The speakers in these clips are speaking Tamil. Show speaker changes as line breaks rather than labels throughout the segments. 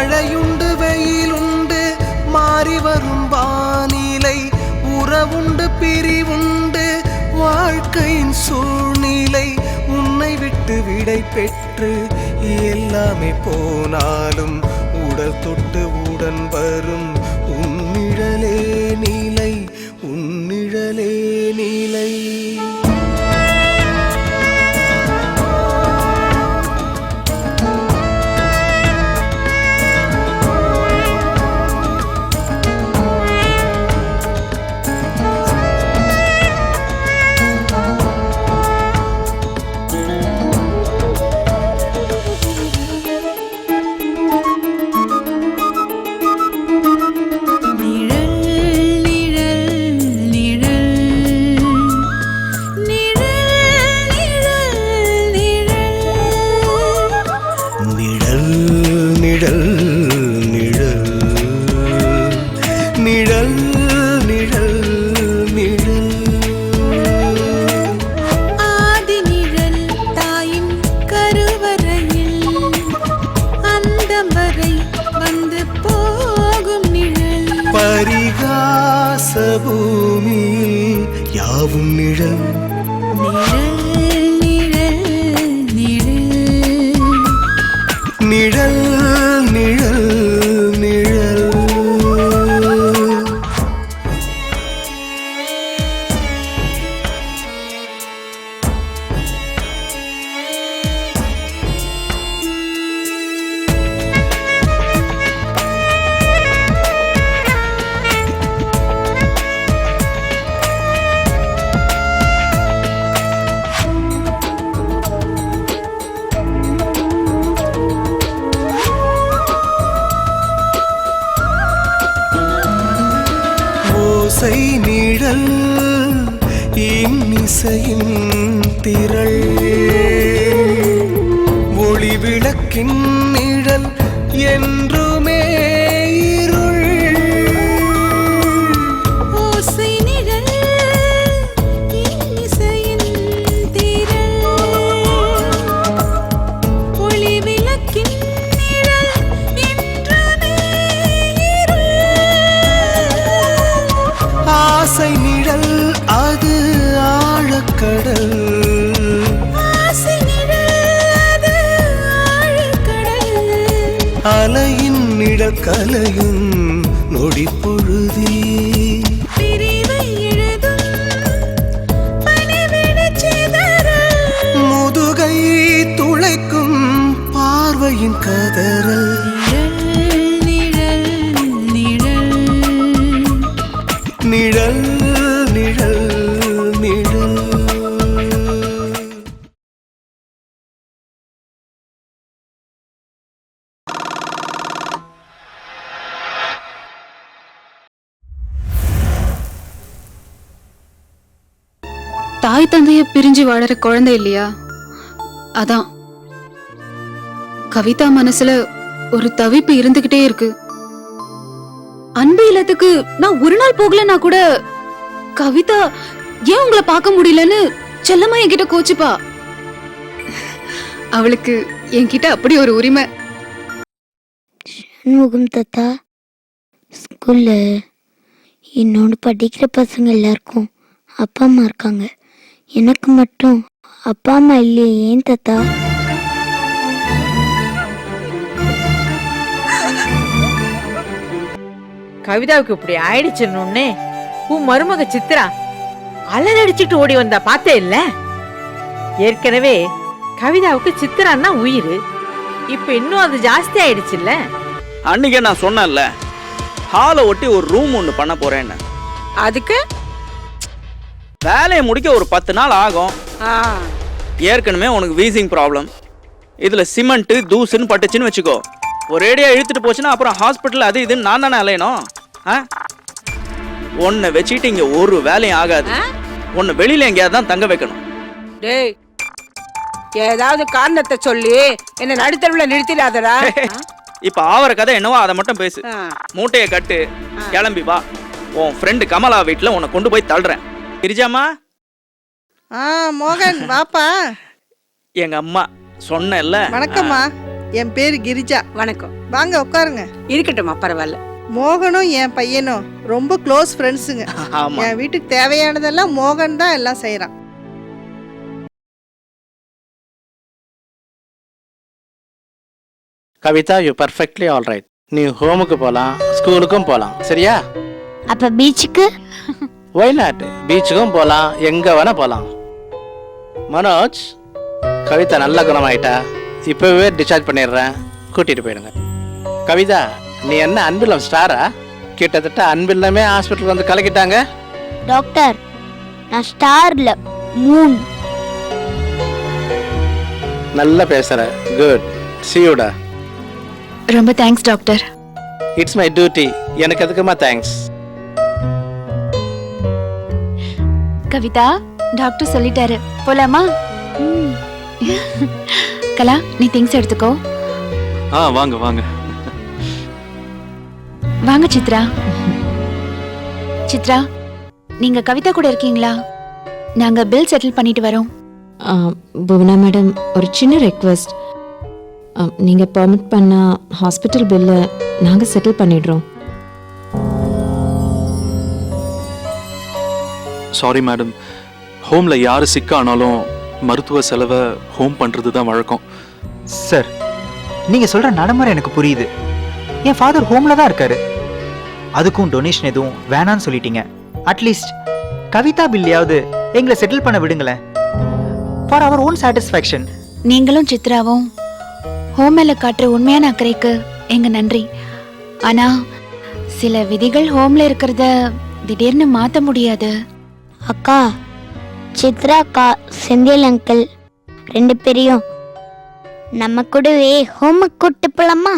மழையுண்டு வெயிலுண்டு மாறி வரும் வானிலை, உறவுண்டு பிரிவுண்டு வாழ்க்கையின் சூழ்நிலை. உன்னை விட்டு விடை பெற்று எல்லாமே போனாலும் உடல் தொட்டு உடன் வரும் உன்னிழலே நிலை, உன்னிழலே நிலை. பரிகாச பூமியில் யாவும் நிழல், நிழல் நிழல் நிழல். ஓசை நிழல் இன்னிசையின் திரள், ஒளி விளக்கின் நிழல் என்றுமே இருள்.
ஓசை நிழல் இன்னிசையின் திரள், ஒளி விளக்கின் நிழல் என்றுமே இருள்.
ஆசை நிழல் அது ஆழக்கடல்,
ஆசை நிழல் அது ஆழக்கடல்.
அலையின் நிழல் கலையும் நொடி பொழுதி,
பிரிவை எழுதும் பனிவிடச் சிதறல்.
முதுகை துளைக்கும் பார்வையின் கதறல். நிழல் நிழல் நிழல்.
தாய் தந்தைய பிரிஞ்சு வாழற குழந்தை இல்லையா? அதான் கவிதா மனசுல ஒரு தவிப்பு இருந்துகிட்டே இருக்கு. அன்பு இல்லத்துக்கு நான் ஒரு நாள் போகலன்னா கூட கவிதா ஏன் உங்களை பார்க்க முடியலன்னு செல்லமா என்கிட்ட கோச்சுப்பா. அவளுக்கு என்கிட்ட அப்படி ஒரு உரிமை.
சண்முகம் தாத்தா, ஸ்கூல்ல என்னோட படிக்கிற பசங்க எல்லாருக்கும் அப்பா அம்மா இருக்காங்க, எனக்கு மட்டும் அப்பா அம்மா இல்லையே, ஏன் தாத்தா?
கவிதாவுக்கு இப்படி ஆயிடுச்சுன்னு உன் மருமக சித்ரா அலறடிச்சுட்டு ஓடி வந்தா பார்த்தே இல்ல? ஏற்கனவே கவிதாவுக்கு சித்ரான்னா உயிர், இப்ப இன்னும் அது ஜாஸ்தி ஆயிடுச்சு இல்ல?
அன்னைக்கே நான் சொன்னேன்ல, ஹாலை ஒட்டி ஒரு ரூம் ஒன்று பண்ண போறேன்னு.
அதுக்கு
வேலையை முடிக்க ஒரு 10 நாள் ஆகும். ஏற்கனவே உனக்கு வீசிங் ப்ராப்ளம், இதுல சிமெண்ட் தூசுன்னு பட்டுச்சுன்னு வச்சுக்கோ, ஒரேடியா இழுத்துட்டு போச்சுன்னா அப்புறம் ஹாஸ்பிட்டல் அது இதுன்னு நான் தானே அலையணும். உன்னை வச்சுட்டு இங்க ஒரு வேலையும் ஆகாது. உன்னை வெளியில எங்கேயாவது தான் தங்க வைக்கணும்.
டேய், ஏதாவது காரணத்தை சொல்லி என்ன நடுத்தருவுல நிறுத்திடாதடா.
இப்ப ஆவற கதை என்னவோ அதை மட்டும் பேசு. மூட்டையை கட்டு, கிளம்பி வா. உன் ஃப்ரெண்டு கமலா வீட்டுல உன்னை கொண்டு போய் தள்ளுறேன். கிரிஜாமா.
மோகன் வாப்பா.
எங்க அம்மா சொன்னேன்ல.
வணக்கம்மா.
என் பேரு கிரிஜா.
வணக்கம்.
வாங்க உட்காருங்க.
இருக்கட்டும்மா, பரவாயில்ல.
மோகனும் என் பையனும் ரொம்ப க்ளோஸ் ஃப்ரெண்ட்ஸுங்க.
ஆமா.
என் வீட்டுக்கு தேவையானதெல்லாம் மோகன் தான் எல்லாம் செய்யறான்.
Kavitha, you perfectly all right. நீ ஹோமுக்கு போகலாம், ஸ்கூலுக்கும் போகலாம், சரியா?
அப்ப பீச்சுக்கு?
Y not? பீச்சுக்கும் போகலாம், எங்க வேணா போகலாம். மனோஜ், கவிதா நல்ல குணமாயிட்டா, இப்பவே டிஸ்சார்ஜ் பண்ணிடுறேன், கூட்டிட்டு போயிடுங்க. கவிதா, நீ என்ன அன்பில்லம் ஸ்டாரா? கிட்டத்தட்ட அன்பில்லமே ஹாஸ்பிட்டல் வந்து கலக்கிட்டாங்க.
டாக்டர், நான் ஸ்டார்ல மூன்.
நல்லா பேசுற, குட். சியூடா.
ரொம்ப thanks doctor.
It's my duty. எனக்கு எதுக்குமா தேங்க்ஸ்?
கவிதா, டாக்டர் சொல்லிட்டாரு, போலாமா? கலா, நீ திங்ஸ் எடுத்துக்கோ.
வாங்க வாங்க
வாங்க சித்ரா. சித்ரா, நீங்க கவிதா கூட இருக்கீங்களா? நாங்க பில் செட்டில் பண்ணிட்டு வரோம்.
புவனா மேடம், ஒரு சின்ன ரெக்வெஸ்ட். நீங்கள் பெர்மிட் பண்ணால் ஹாஸ்பிட்டல் பில்லை நாங்கள் செட்டில் பண்ணிடுறோம்.
சாரி மேடம், ஹோம்ல யாரு சிக்கானாலும் மருத்துவ செலவை ஹோம் பண்றது தான் வழக்கம்.
சார், நீங்க சொல்ற நடைமுறை எனக்கு புரியுது. என் ஃபாதர் ஹோம்ல தான் இருக்காரு. அதுக்கும் டொனேஷன் எதுவும் வேணான்னு சொல்லிட்டீங்க. அட்லீஸ்ட் கவிதா பில்லையாவது எங்களை செட்டில் பண்ண விடுங்களேன், ஃபார் அவர் ஓன் சாட்டிஸ்ஃபேக்ஷன்.
நீங்களும் சித்ராவும் ஹோம் மேல காட்டுற உண்மையான அக்கறைக்கு எங்க நன்றி. ஆனா சில விதிகள் ஹோம்ல இருக்கிறத திடீர்னு மாத்த முடியாது.
அக்கா, சித்ரா அக்கா, செந்தில் அங்கிள் 2 பேரையும் நம்ம கூடவே ஹோமுக்கு கூட்டு போலாமா?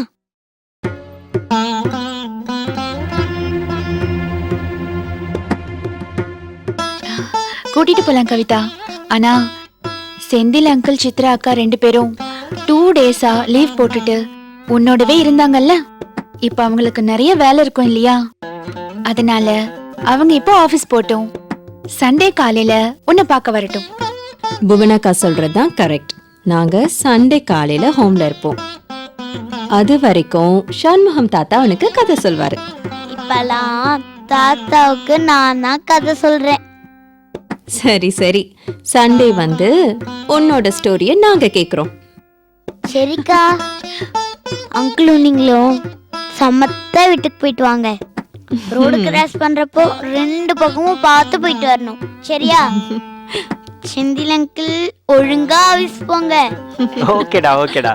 கூட்டிட்டு போலாம் கவிதா. ஆனா செந்தில் அங்கிள், சித்ரா அக்கா 2 பேரும் 2 டேஸா லீவ் போட்டுட்டு உன்னோடவே இருந்தாங்கல்ல. இப்ப அவங்களுக்கு நிறைய வேலை இருக்கும் இல்லையா? அதனால அவங்க இப்போ ஆபீஸ் போட்டும் சண்டே காலையில உன்னை பார்க்க வரட்டும்.
புவனாக்கா சொல்கிறது தான் கரெக்ட். நாங்கள் சண்டே காலையில் ஹோமில் இருப்போம். அது வரைக்கும் ஷண்முகம் தாத்தா அவனுக்கு கதை சொல்வார்.
இப்பெல்லாம் தாத்தாவுக்கு நான் தான் கதை சொல்றேன்.
சரி சரி, சண்டே வந்து உன்னோட ஸ்டோரியை நாங்கள் கேட்குறோம்.
சரிக்கா. அங்கிளும் நீங்களும் சமத்தா வீட்டுக்கு போயிட்டு வாங்க. ரோடு கிராஸ் பண்றப்போ 2 பக்கமும் பார்த்து போயிட்டு வரணும், சரியா? செந்தில் அங்கிள், ஒழுங்கா ஆபீஸ் போங்க.
ஓகேடா ஓகேடா.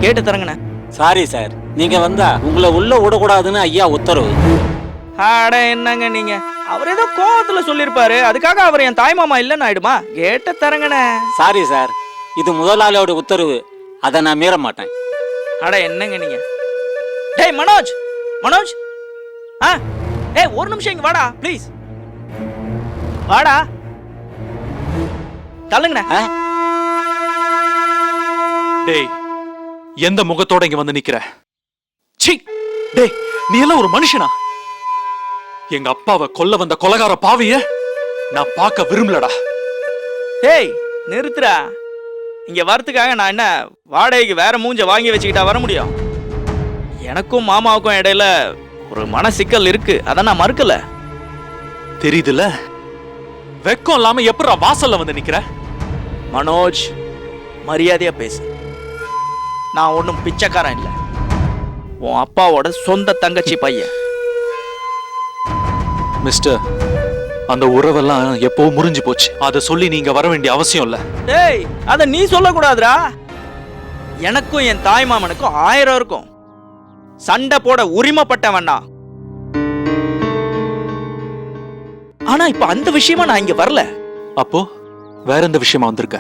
கேட்டு தரங்கண்ணே.
சாரி சார், நீங்க வந்தா உங்களை உள்ள விடக்கூடாதுன்னு ஐயா உத்தரவு.
அட என்னங்க நீங்க, அவர் ஏதோ கோவத்துல சொல்லிருப்பாரு, அதுக்காக அவர் என் தாய்மாமா இல்லைன்னு ஆயிடுமா? கேட்ட தரங்கண்ணே.
சாரி சார், இது முதலாளியோட உத்தரவு, அதை நான் மீற மாட்டேன்.
அட என்னங்க நீங்க. டேய் மனோஜ், மனோஜ், ஏய் ஒரு நிமிஷம் இங்க வாடா ப்ளீஸ். வாடா, தள்ளுங்கண்ணே.
டேய், எந்த முகத்தோட இங்க வந்து நிக்கிற? சீ, டேய் நீ எல்லாம் ஒரு மனுஷனா? எங்க அப்பாவை கொல்ல வந்த கொலகார பாவிய நான் பார்க்க விரும்பலடா.
டேய் நிறுத்துடா. இங்க வரதுக்காக நான் என்ன வாடகைக்கு வேற மூஞ்ச வாங்கி வச்சுக்கிட்டா வர முடியும்? எனக்கும் மாமாவுக்கும் இடையில ஒரு மன சிக்கல் இருக்கு, அத நான் மறுக்கல.
தெரியுதுல, வெக்கம் இல்லாம எப்படா வாசல்ல வந்து நிக்கிற?
மனோஜ், மரியாதையா பேசு. நான் ஒன்னும் பிச்சைக்காரன் இல்ல, உன் அப்பாவோட சொந்த தங்கச்சி பையன்.
மிஸ்டர், அந்த உறவெல்லாம் எப்போ முறிஞ்சு போச்சு. அதை சொல்லி நீங்க வர வேண்டிய அவசியம் இல்ல.
டேய், அத நீ சொல்லக்கூடாதுடா. எனக்கும் என் தாய் மாமனுக்கும் 1000 இருக்கும். சண்டை போட உரிமைப்பட்டவனா. ஆனா இப்ப அந்த விஷயமா நான் இங்க வரல.
அப்போ வேற எந்த விஷயமா வந்திருக்க?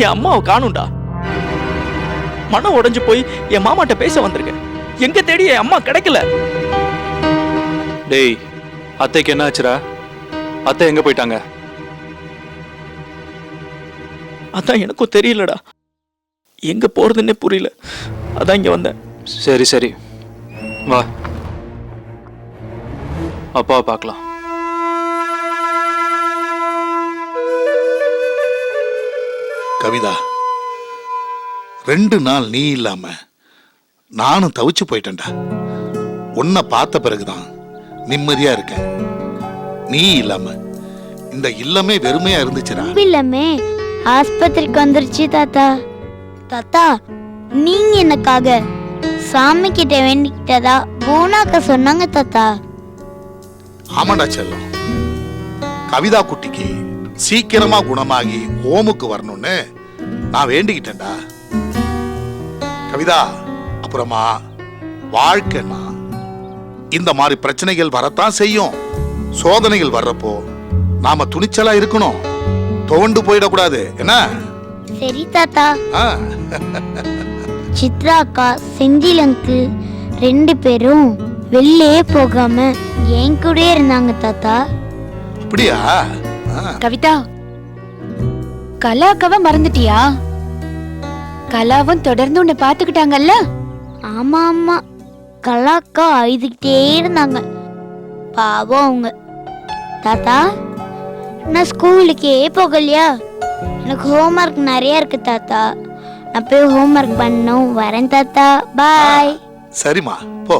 என் அம்மாவை காணும்டா. மனம் உடைஞ்சு போய் என் மாமாட்ட பேச வந்திருக்கேன். எங்க தேடி என் அம்மா கிடைக்கல.
டேய், அத்தைக்கு என்ன ஆச்சுடா? அத்தை எங்க போயிட்டாங்க?
அதான் எனக்கும் தெரியலடா, எங்க போறதுன்னே புரியல. அதான் இங்க வந்தேன்.
சரி சரி வா, அப்பாவை பார்க்கலாம்.
கவிதா, 2 நாள் நீ இல்லாம நானும் தவிச்சு போயிட்டேன்டா. உன்னை பார்த்த பிறகுதான் நிம்மதியா இருக்கேன். நீ இல்லாம இந்த இல்லமே வெறுமையா இருந்துச்சுடா.
இல்லமே ஆஸ்பத்திரிக்கு வந்துருச்சு தாத்தா. தாத்தா, நீங்க எனக்காக சாமி கிட்ட வேண்டிக்கிட்டதா பூனாக்க சொன்னாங்க தாத்தா.
ஆமாடா செல்லம், கவிதா குட்டிக்கு சீக்கிரமா குணமாகி ஹோமுக்கு வரணும்னு நான் வேண்டிக்கிட்டேன்டா. கவிதா, அப்புறமா வாழ்க்கைன்னா இந்த மாதிரி பிரச்சனைகள் வரத்தான் செய்யும். சோதனைகள் வர்றப்போ நாம துணிச்சலா இருக்கணும், துவண்டு போயிடக்கூடாது. என்ன?
சரி தாத்தா.
ஆ.
சித்ரா அக்கா, செந்தில் அங்கிள் 2 பேரும் வெளியே போகாம என் கூடயே இருந்தாங்க தாத்தா.
அப்படியா?
கவிதா, கலாக்காவ மறந்துட்டியா? கலாவும் தொடர்ந்து உன்னை பாத்துக்கிட்டாங்கல்ல?
ஆமா ஆமா, கலாக்கா அழுதுகிட்டே இருந்தாங்க, பாவம் அவங்க. தாத்தா, நான் ஸ்கூலுக்கே போகலையா? எனக்கு ஹோம்ஒர்க் நிறைய இருக்கு தாத்தா. நான் போய் ஹோம்ஒர்க் பண்ணணும். வரேன் தாத்தா, பாய்.
சரிம்மா, போ.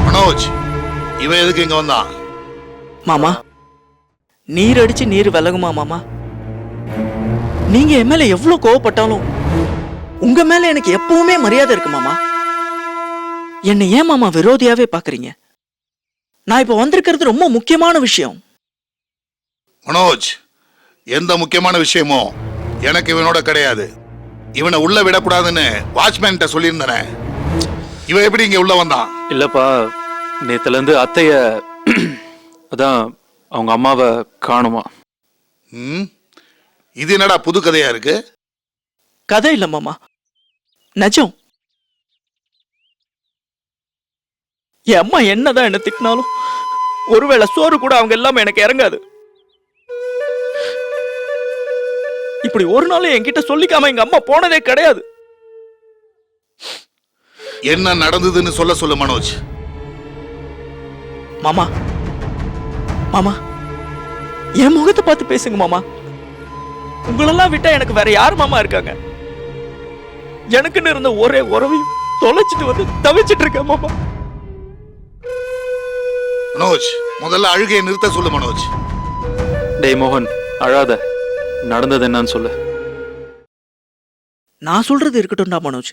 மனோஜ், இவன் எதுக்கு இங்க வந்தான்?
மாமா, நீர் அடிச்சு நீர் விலகுமா மாமா? நீங்க என் மேல எவ்வளவு கோவப்பட்டாலும் உங்க மேல எனக்கு எப்பவுமே மரியாதை இருக்கு மாமா. என்னை ஏன் மாமா விரோதியாவே பாக்குறீங்க? நான் இப்ப வந்திருக்கிறது ரொம்ப முக்கியமான விஷயம்.
மனோஜ், எந்த முக்கியமான விஷயமோ எனக்கு இவனோட கிடையாது. இவனை உள்ள விடக்கூடாதுன்னு வாட்ச்மேன் சொல்லியிருந்தேன். இவன் எப்படி இங்க உள்ள வந்தான்?
இல்லப்பா, நேத்துல இருந்து அத்தைய அதான் அவங்க அம்மாவை காணுமா.
இது என்னடா புது கதையா இருக்கு?
கதை இல்ல மாமா, நிஜம். என் அம்மா என்னதான் என்ன திட்டினாலும் ஒருவேளை சோறு கூட அவங்க எல்லாமே எனக்கு இறங்காது. இப்படி ஒரு நாள் என்கிட்ட சொல்லிக்காம எங்க அம்மா போனதே கிடையாது.
என்ன நடந்ததுன்னு சொல்ல சொல்லு மனோஜ்.
மாமா, மாமா, என் முகத்தை பார்த்து பேசுங்க மாமா. உங்களெல்லாம் விட்டா எனக்கு வேற யார் மாமா இருக்காங்க? எனக்குன்னு இருந்த ஒரே உறவையும் தொலைச்சிட்டு வந்து தவிச்சிட்டு இருக்கேன் மாமா.
மனோஜ், முதல்ல அழுகையை நிறுத்த சொல்லு மனோஜ்.
டேய் மோகன், அழாத. நடந்தது என்னன்னு சொல்லு.
நான் சொல்றது இருக்கட்டும்டா மனோஜ்.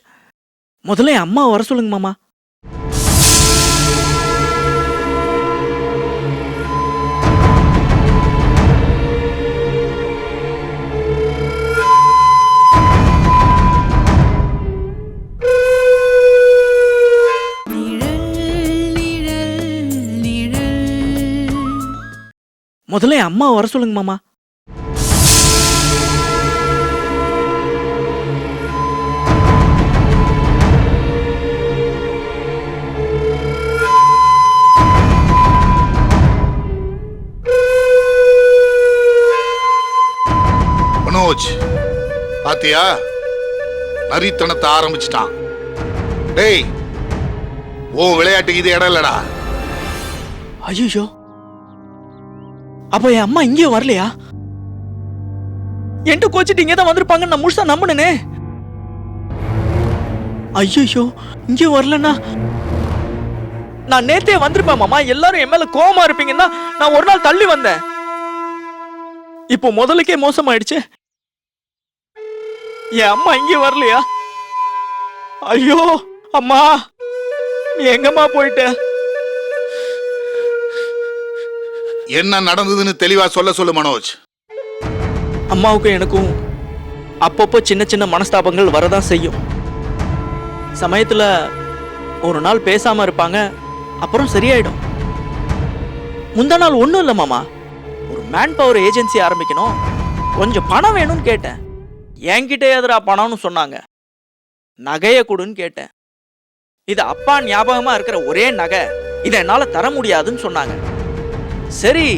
முதல்ல என் அம்மா வர சொல்லுங்க மாமா. முதல்ல என் அம்மா வர சொல்லுங்க மாமா.
மனோஜ், பாத்தியா, நரித்தனத்தை ஆரம்பிச்சிட்டான். டேய், ஓ விளையாட்டுக்கு இது இடம் இல்லடா.
ஐயோ, அப்ப என் அம்மா இங்கேயும் வரலையா? என்கிட்ட கோச்சிட்டு இங்கே தான் வந்திருப்பாங்கன்னு நான் முழுசா நம்பினே. ஐயோ, இங்கே வரலன்னா நான் நேத்தே வந்திருப்பேன் மாமா. எல்லாரும் என் மேல கோவமா இருப்பீங்கன்னா நான் ஒரு நாள் தள்ளி வந்தேன். இப்போ முதலுக்கே மோசமாயிடுச்சு. என் அம்மா இங்கே வரலையா? ஐயோ அம்மா, நீ எங்கம்மா போயிட்ட?
என்ன நடந்ததுன்னு தெளிவா சொல்ல சொல்லு மனோஜ்.
அம்மாவுக்கும் எனக்கும் அப்பப்போ சின்ன சின்ன மனஸ்தாபங்கள் வரதான் செய்யும். சமயத்துல ஒரு நாள் பேசாம இருப்பாங்க, அப்புறம் சரியாயிடும். முந்தா நாள் ஒண்ணும் இல்ல மாமா, ஒரு மேன் பவர் ஏஜென்சி ஆரம்பிக்கணும், கொஞ்சம் பணம் வேணும்னு கேட்டேன். என்கிட்ட எதிரா பணம்னு சொன்னாங்க. நகைய கொடுன்னு கேட்டேன். இது அப்பா ஞாபகமா இருக்கிற ஒரே நகை, இதை என்னால தர முடியாதுன்னு சொன்னாங்க. சரி,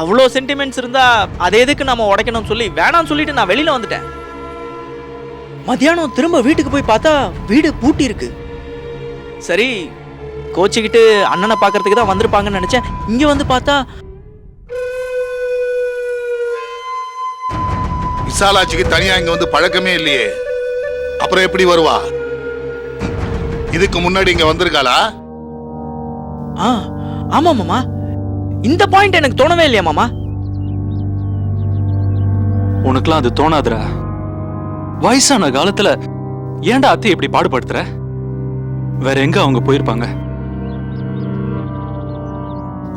அவ்வளோ சென்டிமெண்ட்ஸ் இருந்தா அதை எதுக்கு நம்ம உடைக்கணும்னு சொல்லி வேணாம்னு சொல்லிட்டு நான் வெளியில வந்துட்டேன். மத்தியானம் திரும்ப வீட்டுக்கு போய் பார்த்தா வீடு பூட்டி இருக்கு. சரி, கோச்சிக்கிட்டு அண்ணனை பார்க்கறதுக்கு தான் வந்திருப்பாங்கன்னு நினைச்சேன். இங்க வந்து பார்த்தா
விசாலாட்சிக்கு தனியா இங்க வந்து பழக்கமே இல்லையே, அப்புறம் எப்படி வருவா? இதுக்கு முன்னாடி இங்க வந்திருக்காளா?
ஆமா மாமா, இந்த பாயிண்ட் எனக்கு தோணவே இல்லையா மாமா?
உனக்குலாம் அது தோணாதுடா. வயசான காலத்துல ஏன்டா அத்தை இப்படி பாடுபடுத்துற? வேற எங்க அவங்க போயிருப்பாங்க?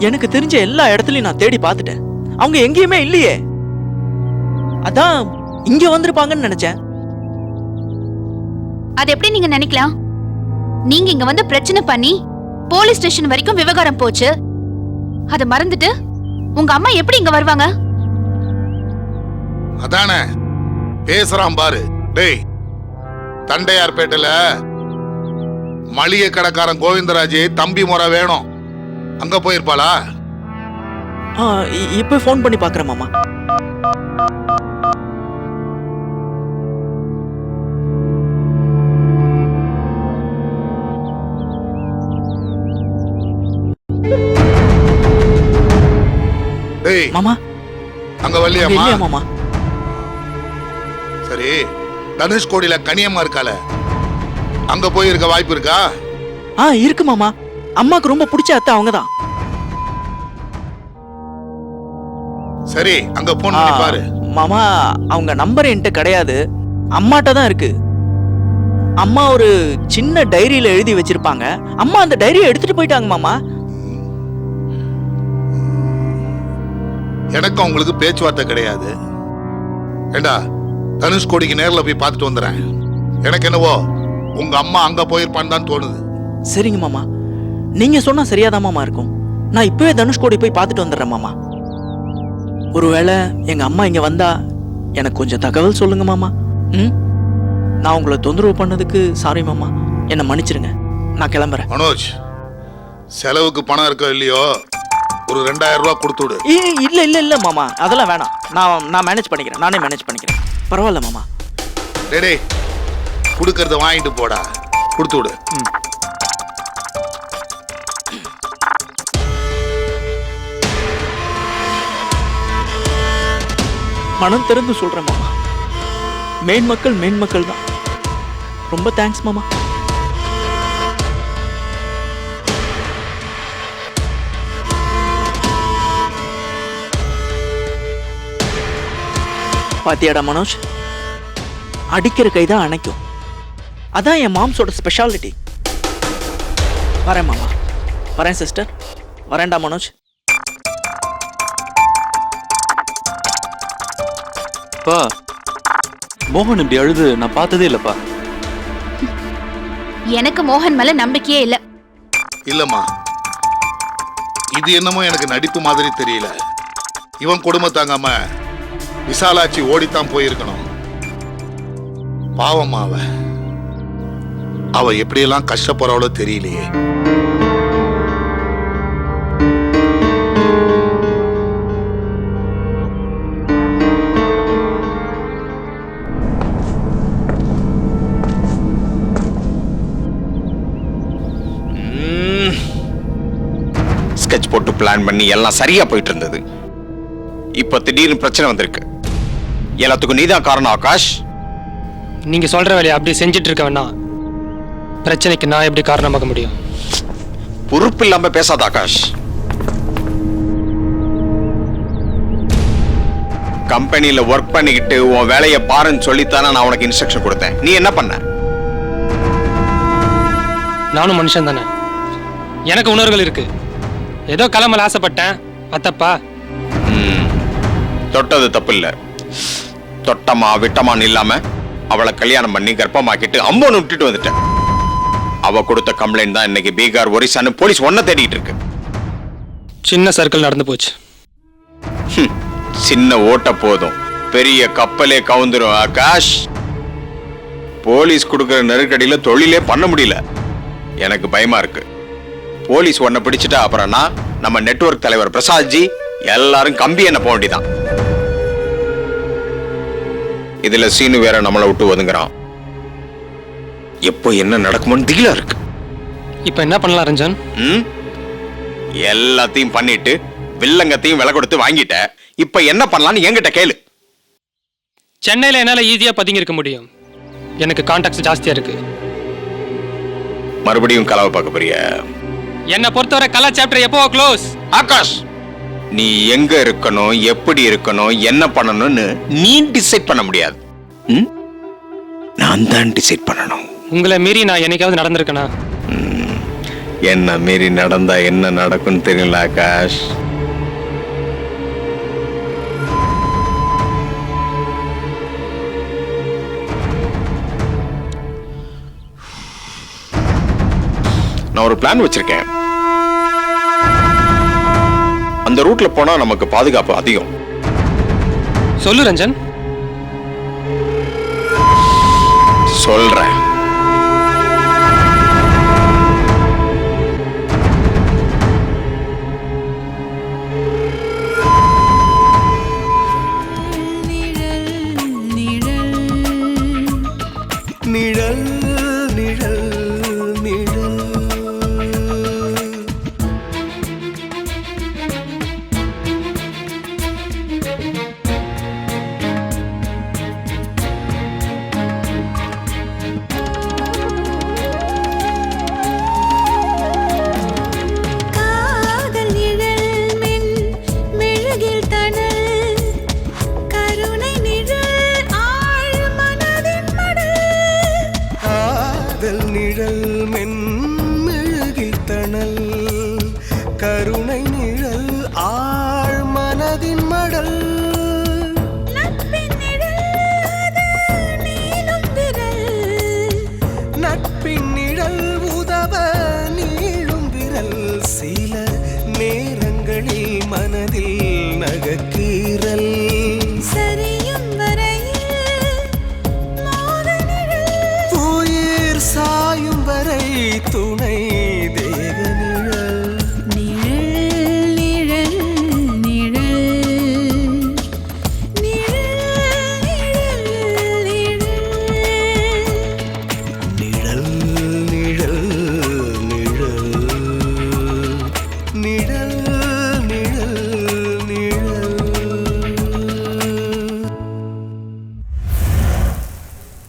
எனக்கு தெரிஞ்ச எல்லா இடத்துலயும் நான் தேடி பார்த்துட்டேன், அவங்க எங்கேயுமே இல்லையே. அதான் இங்க வந்திருப்பாங்கன்னு நினைச்சேன்.
அது எப்படி நீங்க நினைக்கலாம்? நீங்க இங்க வந்து பிரச்சனை பண்ணி போலீஸ் ஸ்டேஷன் வரைக்கும் விவகாரம் போச்சு. அத மறந்துட்டு உங்க அம்மா எப்படி இங்க வருவாங்க?
அதானே பேசுறான் பாரு. டேய், தண்டையார்பேட்டையில மளிகை கடைக்காரன் கோவிந்தராஜ் தம்பி முறை வேணும், அங்க போயிருப்பாளா?
இப்ப போன் பண்ணி பாக்குறேன் மாமா.
டேய்
மாமா,
அங்க வரலையாமா?
மாமா
சரி, தனுஷ்கோடியில கனியம்மா இருக்கால, அங்க போய் இருக்க வாய்ப்பு இருக்கா?
இருக்கு மாமா. அம்மாக்கு ரொம்ப பிடிச்ச அத்தை அவங்கதான்.
சரி, அங்க போன் பண்ணி பாரு.
மாமா, அவங்க நம்பர் என்கிட்ட கிடையாது, அம்மாட்ட தான் இருக்கு. அம்மா ஒரு சின்ன டைரியில எழுதி வச்சிருப்பாங்க. அம்மா அந்த டைரியை எடுத்துட்டு போயிட்டாங்க மாமா.
எனக்கும் உங்களுக்கு பேச்சுவார்த்தை கிடையாது. ஏண்டா, தனுஷ்கோடிக்கு நேர்ல போய் பார்த்துட்டு வந்துறேன். எனக்கு என்னவோ உங்க அம்மா அங்க போயிருப்பான்னு தான் தோணுது.
சரிங்க மாமா, நீங்க சொன்னா சரியாதான் மாமா இருக்கும். நான் இப்பவே தனுஷ்கோடி போய் பார்த்துட்டு வந்துடுறேன் மாமா. ஒருவேளை எங்க அம்மா இங்க வந்தா எனக்கு கொஞ்சம் தகவல் சொல்லுங்க மாமா. நான் உங்களை தொந்தரவு பண்ணதுக்கு சாரி மாமா, என்ன மன்னிச்சிருங்க. நான் கிளம்புறேன்.
மனோஜ், செலவுக்கு பணம் இருக்கோ இல்லையோ, ஒரு 2000 ரூபாய் கொடுத்து விடு.
இல்ல இல்ல இல்ல மாமா, அதெல்லாம் வேணாம். நான் மேனேஜ் பண்ணிக்கிறேன், நானே மேனேஜ் பண்ணிக்கிறேன். பரவாயில்ல மாமா.
டேடே, கொடுக்கறத வாங்கிட்டு போடா, கொடுத்து விடு.
மனம் திறந்து சொல்றேன் மாமா, மேன்மக்கள் தான். ரொம்ப தேங்க்ஸ் மாமா. பாத்தியாடா மனோஜ், அடிக்கிற கைதான் அணைக்கும். அதான் என் மாம்ஸோட ஸ்பெஷாலிட்டி. வரேன் மாமா, வரேன் சிஸ்டர், வரேன்டா மனோஜ்.
பா, மோகன் இப்படி அழுது நான் பார்த்ததே இல்லப்பா.
எனக்கு மோகன் மேல நம்பிக்கையே இல்ல.
இல்லம்மா, இது என்னமோ எனக்கு நடிப்பு மாதிரி தெரியல. இவன் கொடுமை தாங்காம விசாலாட்சி ஓடித்தான் போயிருக்கணும். பாவம்மா, அவ எப்படியெல்லாம் கஷ்டப்படுறாளோ தெரியலையே.
ஸ்கெட்ச் போட்டு பிளான் பண்ணி எல்லாம் சரியா போயிட்டு இருந்தது. இப்ப திடீர்னு பிரச்சனை வந்திருக்கு. எல்லாத்துக்கும் நீதான் காரணம் ஆகாஷ்.
நீங்க சொல்ற வேலையை அப்படி செஞ்சுட்டு இருக்க வேணாம். பிரச்சனைக்கு நான் எப்படி காரணமாக முடியும்?
பொறுப்பு இல்லாம பேசாத ஆகாஷ். கம்பெனியில ஒர்க் பண்ணிக்கிட்டு உன் வேலையை பாருன்னு சொல்லித்தானே நான் உனக்கு இன்ஸ்ட்ரக்ஷன் கொடுத்தேன். நீ என்ன பண்ண?
நானும் மனுஷன் தானே, எனக்கு உணர்வுகள் இருக்கு. ஏதோ கிளம்பல ஆசைப்பட்டேன், அத்தப்பா.
தொட்டது தப்பு இல்ல. தொட்டமா விட்டமான்னு இல்லாம அவளை கல்யாணம் பண்ணி கர்ப்பமாக்கிட்டு அம்போன்னு விட்டுட்டு வந்துட்டேன். அவ கொடுத்த கம்ப்ளைண்ட் தான் இன்னைக்கு பீகார் ஒரிசான்னு போலீஸ் ஒன்ன தேடிட்டு இருக்கு.
சின்ன சர்க்கிள் நடந்து போச்சு.
சின்ன ஓட்ட போதும் பெரிய கப்பலே கவுந்துரும் ஆகாஷ். போலீஸ் கொடுக்கிற நெருக்கடியில தொழிலே பண்ண முடியல. எனக்கு பயமா இருக்கு. போலீஸ் உன்னை பிடிச்சிட்டா அப்புறம் நான், நம்ம நெட்வொர்க் தலைவர் பிரசாத் ஜி எல்லாரும் கம்பி என்ன போக வேண்டியதான். இதுல சீனு வேற நம்மளை விட்டு ஒதுங்குறான். எப்போ என்ன நடக்குமோன்னு திகிலா இருக்கு.
இப்போ என்ன பண்ணலாம் ரஞ்சன்?
எல்லாத்தையும் பண்ணிட்டு வில்லங்கத்தையும் விலை கொடுத்து வாங்கிட்ட. இப்ப என்ன பண்ணலாம்னு என்கிட்ட கேளு.
சென்னையில என்னால ஈஸியா பதுங்கி இருக்க முடியும். எனக்கு கான்டாக்ட்ஸ் ஜாஸ்தியா இருக்கு.
மறுபடியும் கலவை பார்க்க போறியா?
என்னை பொறுத்தவரை கலா சாப்டர் எப்போ க்ளோஸ்?
ஆகாஷ், நீ எங்க இருக்கணும், எப்படி இருக்கணும், என்ன பண்ணணும்னு நீ டிசைட் பண்ண முடியாது. நான் தான் டிசைட் பண்ணணும்.
உங்களை மீறி நான் என்னைக்காவது நடந்திருக்கேனா?
என்ன மீறி நடந்தா என்ன நடக்கும்னு தெரியல ஆகாஷ். நான் ஒரு பிளான் வச்சிருக்கேன். அந்த ரூட்ல போனா நமக்கு பாதுகாப்பு அதிகம்.
சொல்லு ரஞ்சன்.
சொல்றேன்.
நிழல் நிழல் நிழல்
காதல் நிழல் மென் மெழுகில் தணல் கருணை நிழல் ஆழ் மனதின் மடல்.
காதல் நிழல் மென்மெழுகில் தணல் கருணை நிழல் ஆழ் மனதின் மடல்.
நட்பின் நிழல் அது நீளும் விரல்.
நட்பின் நிழல் உதவ நீளும் விரல். சில நேரங்களில் மனதில் நகக்கீரல்.
சரியும் வரையில் மோத நிழல்.
உயிர் சாயும் வரை துணை